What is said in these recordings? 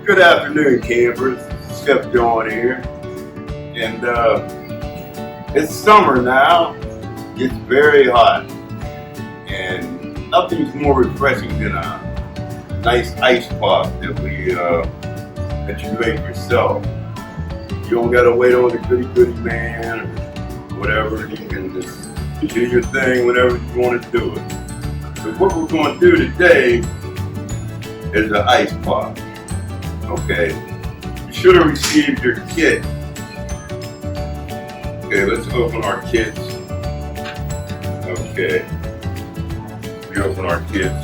Good afternoon, campers. Steph John here. And it's summer now. It's very hot. And nothing's more refreshing than a nice ice pop that you make yourself. You don't gotta wait on the goody man or whatever. You can just do your thing whenever you want to do it. So what we're going to do today is an ice pop. Okay, you should have received your kit. Okay, let's open our kits. Okay, we open our kits.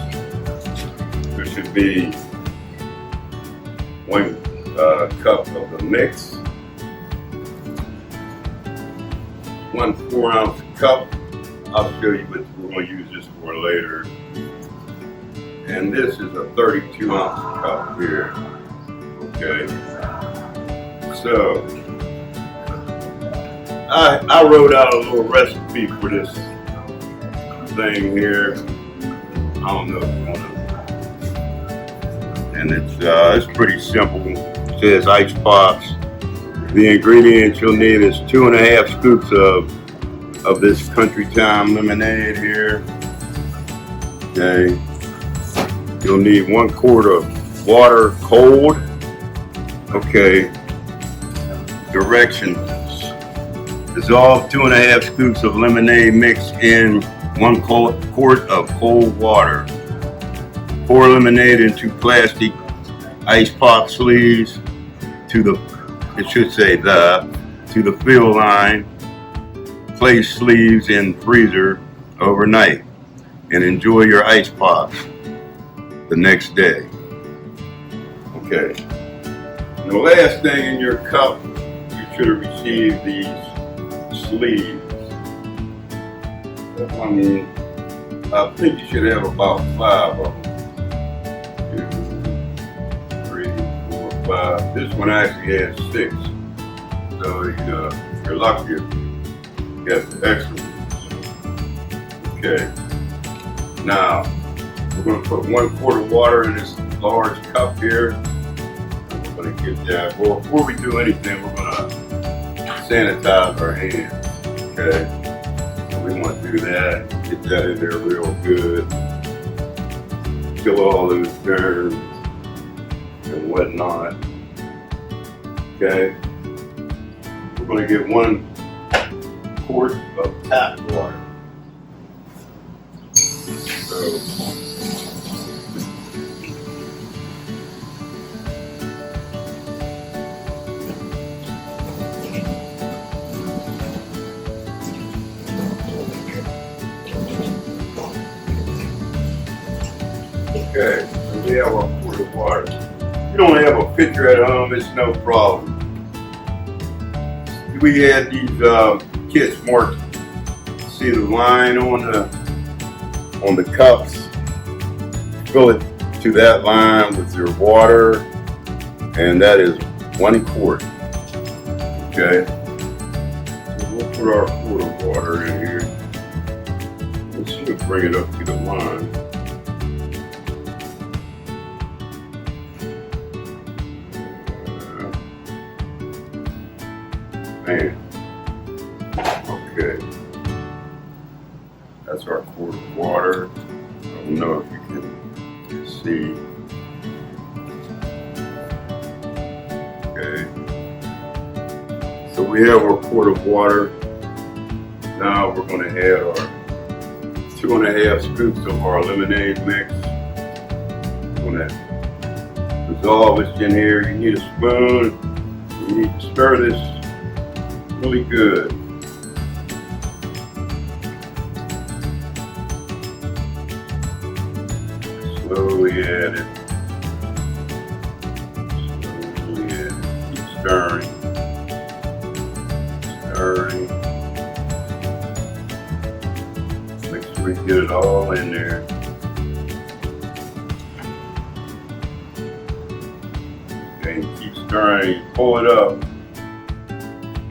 There should be one cup of the mix, 1 4-ounce cup. I'll show you what we're going to use this for later. And this is a 32-ounce cup here. Okay, so I wrote out a little recipe for this thing here. I don't know if you want to, and it's pretty simple. It says ice pops. The ingredients you'll need is 2.5 scoops of this Country Time lemonade here. Okay, you'll need 1 quart of water cold. Okay, directions. Dissolve 2.5 scoops of lemonade mix in 1 quart of cold water. Pour lemonade into plastic ice pop sleeves to the fill line. Place sleeves in freezer overnight and enjoy your ice pops the next day. Okay. And the last thing in your cup, you should have received these sleeves. I think you should have about 5 of them. 2, 3, 4, 5. This one actually has 6. So you're lucky you got the extra ones. Okay. Now, we're going to put 1 quart of water in this large cup here. We're going to get that. Well, before we do anything, we're going to sanitize our hands. Okay, so we want to do that. Get that in there real good. Kill all those germs and whatnot. Okay, we're going to get 1 quart of tap water. So, okay, so we have our quart of water. If you don't have a pitcher at home, it's no problem. We had these kits marked. See the line on the cups? Fill it to that line with your water, and that is 1 quart. Okay, so we'll put our quart of water in here. Let's see if bring it up to the line. Man, okay, that's our quart of water. I don't know if you can see. Okay, so we have our quart of water. Now we're going to add our 2.5 scoops of our lemonade mix. We're going to dissolve it in here. You need a spoon. You need to stir this really good. Slowly add it. Slowly add it. Keep stirring. Stirring. Make sure we get it all in there. Okay, keep stirring. Pull it up.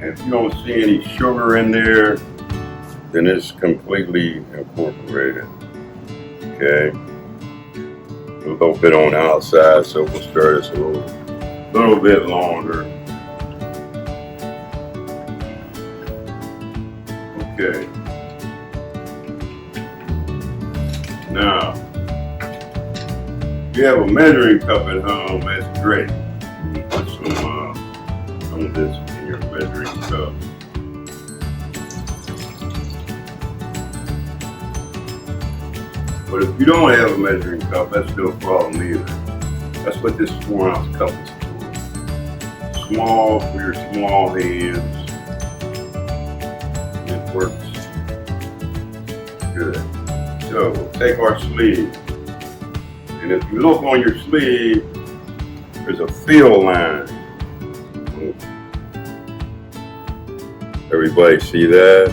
And if you don't see any sugar in there, then it's completely incorporated. Okay, a little bit on the outside, so we'll stir this a little a little bit longer. Okay. Now, if you have a measuring cup at home, that's great. You can put some of this in your measuring cup. But if you don't have a measuring cup, that's no problem either. That's what this 4-ounce cup is for. Small for your small hands. It works good. So we'll take our sleeve. And if you look on your sleeve, there's a fill line. Everybody see that?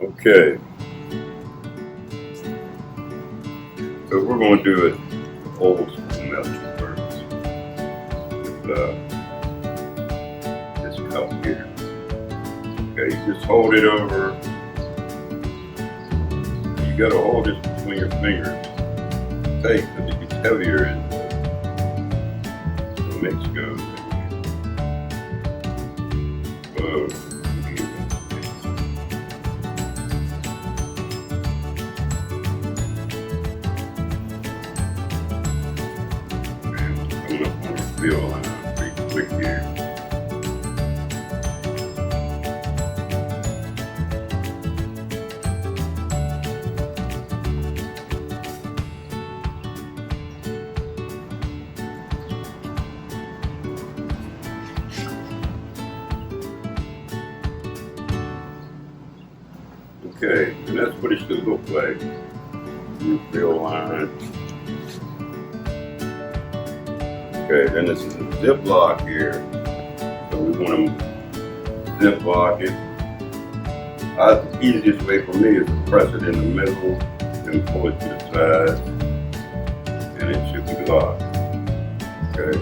Okay. So we're going to do it the old school method first. With this cup here. Okay, you just hold it over. You got to hold this between your fingers. Take, because it gets heavier as the mix goes. Whoa. Coming up on our fill line pretty quick here. Okay, and that's what it should look like. New fill line. Okay, then this is a Ziploc here. So we want to Ziploc it. The easiest way for me is to press it in the middle and pull it to the side. And it should be locked. Okay.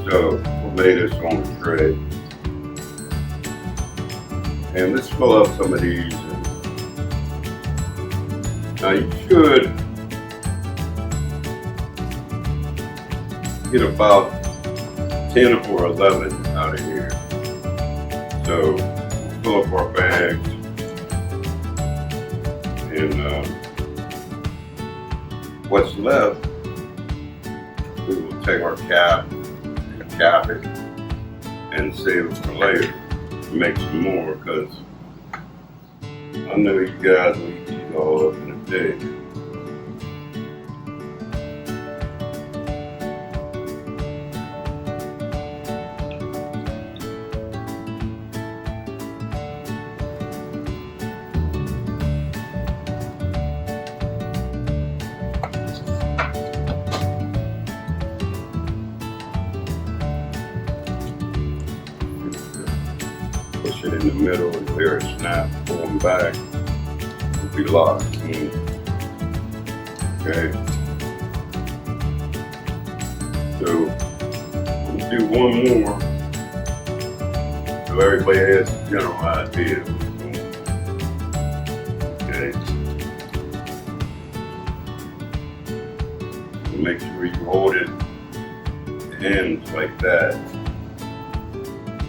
So we'll lay this on the tray. And let's fill up some of these. Now you should get about 10 or 11 out of here. So we'll fill up our bags. And what's left, we will take our cap and cap it and save it for later. Make some more, because I know you guys will eat these all up in a day. Push it in the middle and hear it snap, pulling back, it'll be locked. Okay. So we'll do one more so everybody has a general idea. Okay. And make sure you hold it the ends like that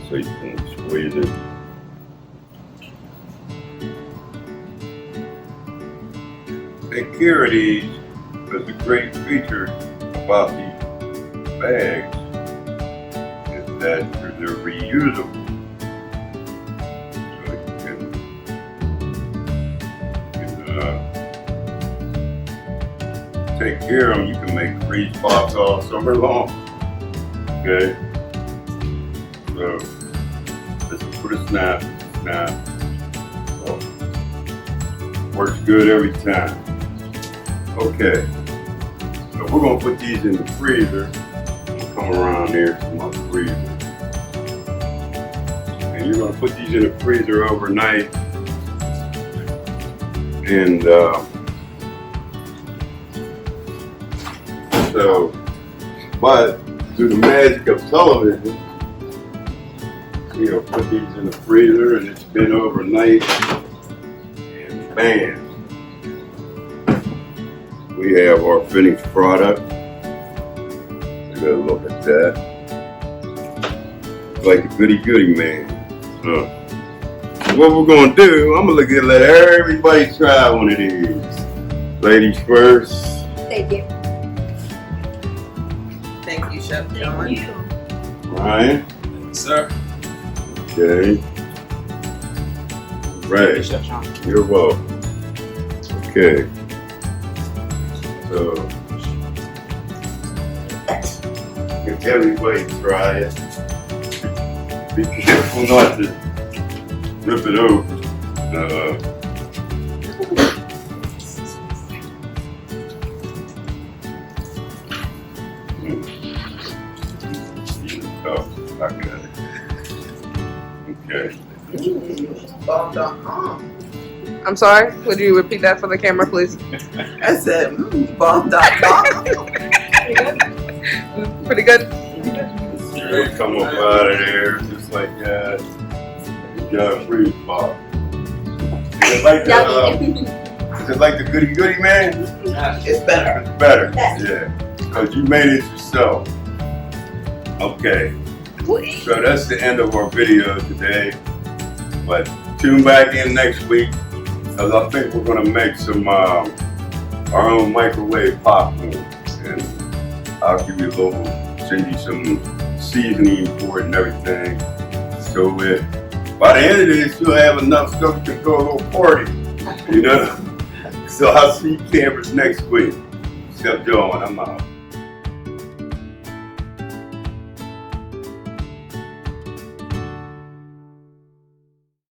so you can squeeze it. Take care of these, because the great feature about these bags is that they're reusable. So you can take care of them. You can make freeze pops all summer long. Okay? So this is for the snap. So, works good every time. Okay, so we're going to put these in the freezer. We'll come around here to my freezer. And you're going to put these in the freezer overnight. And but through the magic of television, put these in the freezer and it's been overnight. And bam! We have our finished product. And good look at that. Like a goody man. So what we're gonna do, I'm gonna let everybody try one of these. Ladies first. Thank you. Thank you, Chef John. Thank you. Ryan. Sir. Okay. Right. Chef John. You're welcome. Okay. So if everybody try it, be careful not to rip it over. Oh, I got it. Okay. Bomb.com. I'm sorry, would you repeat that for the camera, please? I said, bomb.com. Pretty good? They come up out of there just like that. You got a free spot. Is it like the goody man? It's better. It's better. Yeah. Because you made it yourself. Okay. So that's the end of our video today. But tune back in next week. Because I think we're going to make some our own microwave popcorn. And I'll give you send you some seasoning for it and everything. So by the end of this, you'll have enough stuff to throw a little party. You know? So I'll see you campers next week. Chef John, I'm out.